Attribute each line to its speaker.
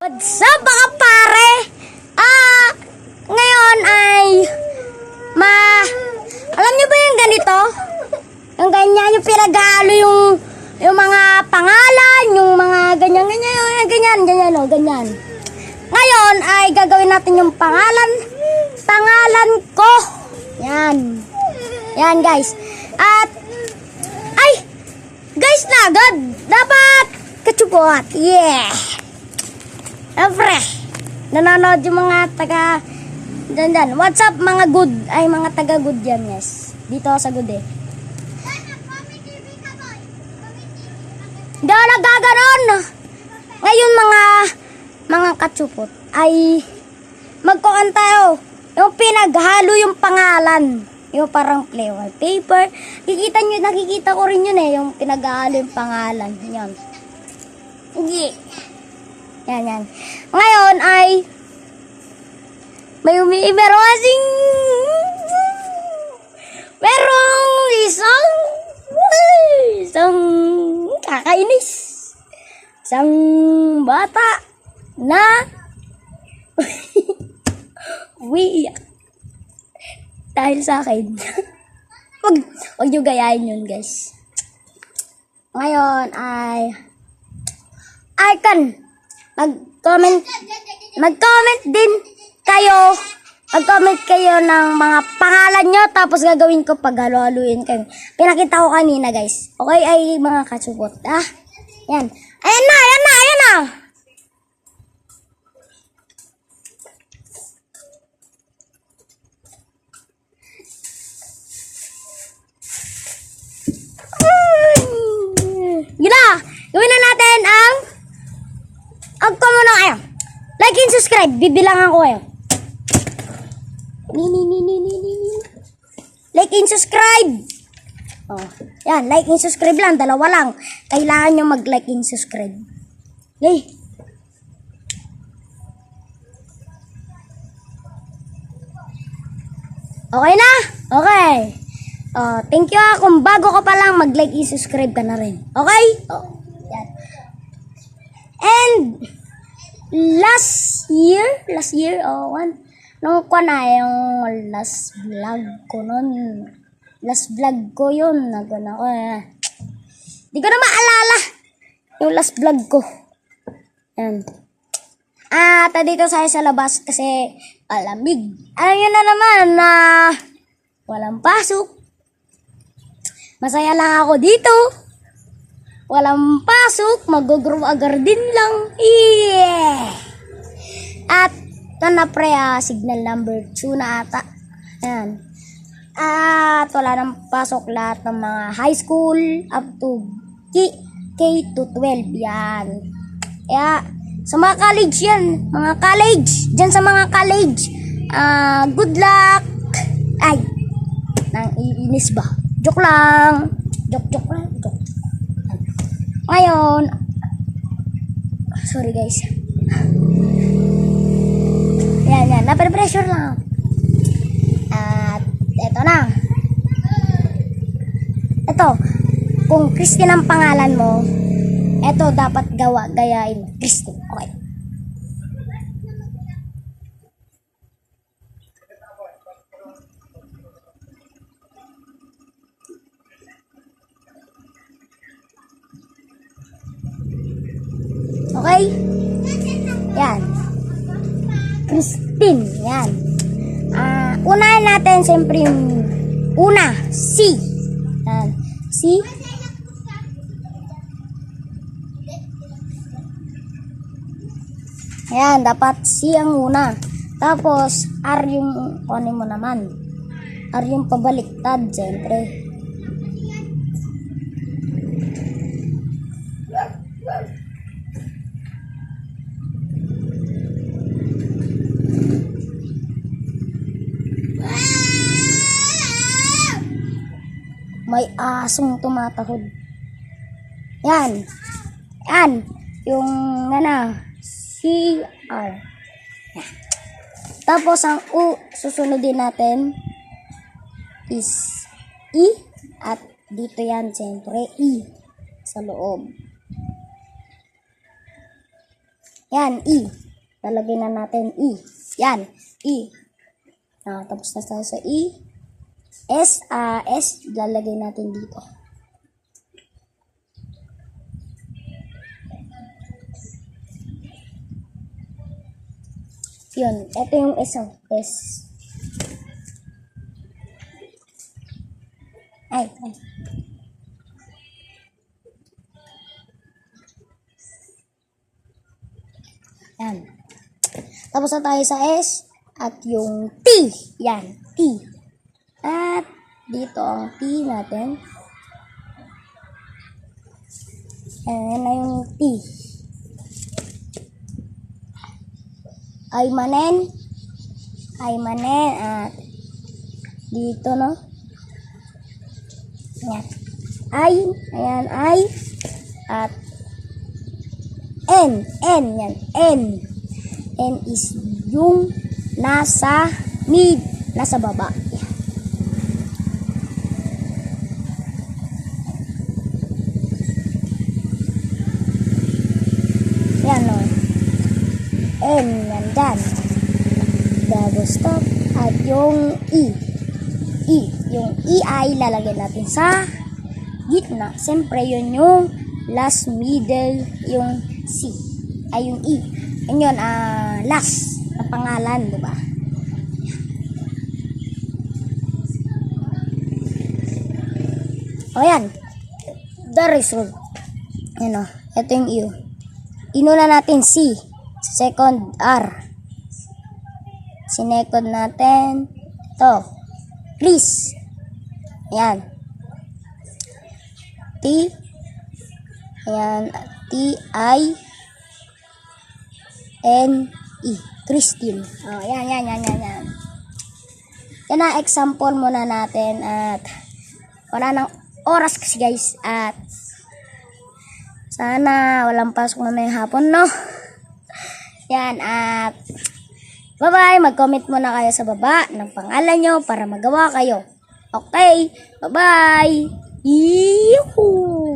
Speaker 1: What's up mga pare? Ngayon ay alam nyo ba yung ganito? Yung ganyan, yung pinag-aalo yung mga pangalan, yung mga ganyan. Ngayon ay gagawin natin yung pangalan ko. Yan guys. At guys na agad. Dapat katsupot. Yeah. Siyempre, nanonood yung mga taga dyan. What's up mga good? Ay, mga taga good yan, yes. Dito ako sa good eh. Hindi ako nagkaganon. Ngayon mga katsupot ay magkuhan tayo. Yung pinaghalo yung pangalan. Yung parang flavor paper. Nakikita ko rin yun eh. Yung pinaghalo yung pangalan. Yan. Yeah. Yan. Ngayon ay merong isang kakainis. Isang bata na umiiyak dahil sa akin. Wag nyo gayahin yun, guys. Ngayon ay mag-comment din kayo. Mag-comment kayo ng mga pangalan nyo, tapos gagawin ko pag halo-haluin kayo. Pinakita ko kanina, guys. Okay, ay mga katsupot. Yan. Ayan na. Gila, gawin na natin ang muna kayo. Like and subscribe. Bibilangan ko kayo. Like and subscribe. Yan. Like and subscribe lang. Dalawa lang. Kailangan nyo mag-like and subscribe. Okay. Okay na? Okay. Thank you kung bago ka pa lang, mag-like and subscribe ka na rin. Okay? Yan. And last year, nung ko na yung last vlog ko yun, di ko na maalala yung last vlog ko. Yan. Dito sa labas kasi alamig. Alam nyo na naman na walang pasok. Masaya lang ako dito. Walang pasok, mag-grow a garden lang. Yeah! At ito na pre, signal number 2 na ata. Ayan. At wala nang pasok lahat ng mga high school up to K to 12. Yan. Kaya sa mga college yan, mga college. Diyan sa mga college. Good luck. Ay, nang iinis ba? Joke lang. Joke lang. Ngayon, sorry guys. Yan. Nape-pressure lang. At eto na. Eto, kung Christine ang pangalan mo, eto dapat gayain Christine. Okay. Okay? Yan. Christine. Yan. Unahin natin siyempre yung una. C. Yan. C. Yan. Dapat C ang una. Tapos, R yung kunin mo naman. R yung pabaliktad siyempre. May asong tumatahod. Yan. Yung CR. Tapos ang U, susunodin natin is E. At dito yan, siyempre, E. Sa loob. Yan, E. Lalagay na natin E. Yan, E. Tapos na tayo sa E. S, lalagay natin dito. Yun, ito yung S. S. Ay. Yan. Tapos na tayo sa S. At yung T. Yan, T. At dito ang T natin. Yan na yung T. Ay manen. At dito, no? Yan. Ayan, I. At N. Yan, N. N is yung nasa mid, nasa baba. Yan, no? N, yan dyan. Double stop. At yung E. Yung E ay lalagyan natin sa gitna. Siyempre, yun yung last middle, yung C. Ay, yung E. Yun, last na pangalan, diba? O, yan. The result. Yan, o. Ito yung E. Inuna natin C. Second R. Sinecond natin ito. Please. Ayan. T. Ayan. T-I-N-E. Christine. Oh, yan. Yan na example muna natin at wala nang oras kasi guys at sana walang pasok mamayang hapon, no? Yan at bye-bye. Mag-comment muna kayo sa baba ng pangalan nyo para magawa kayo. Okay? Bye-bye! Yuhuu!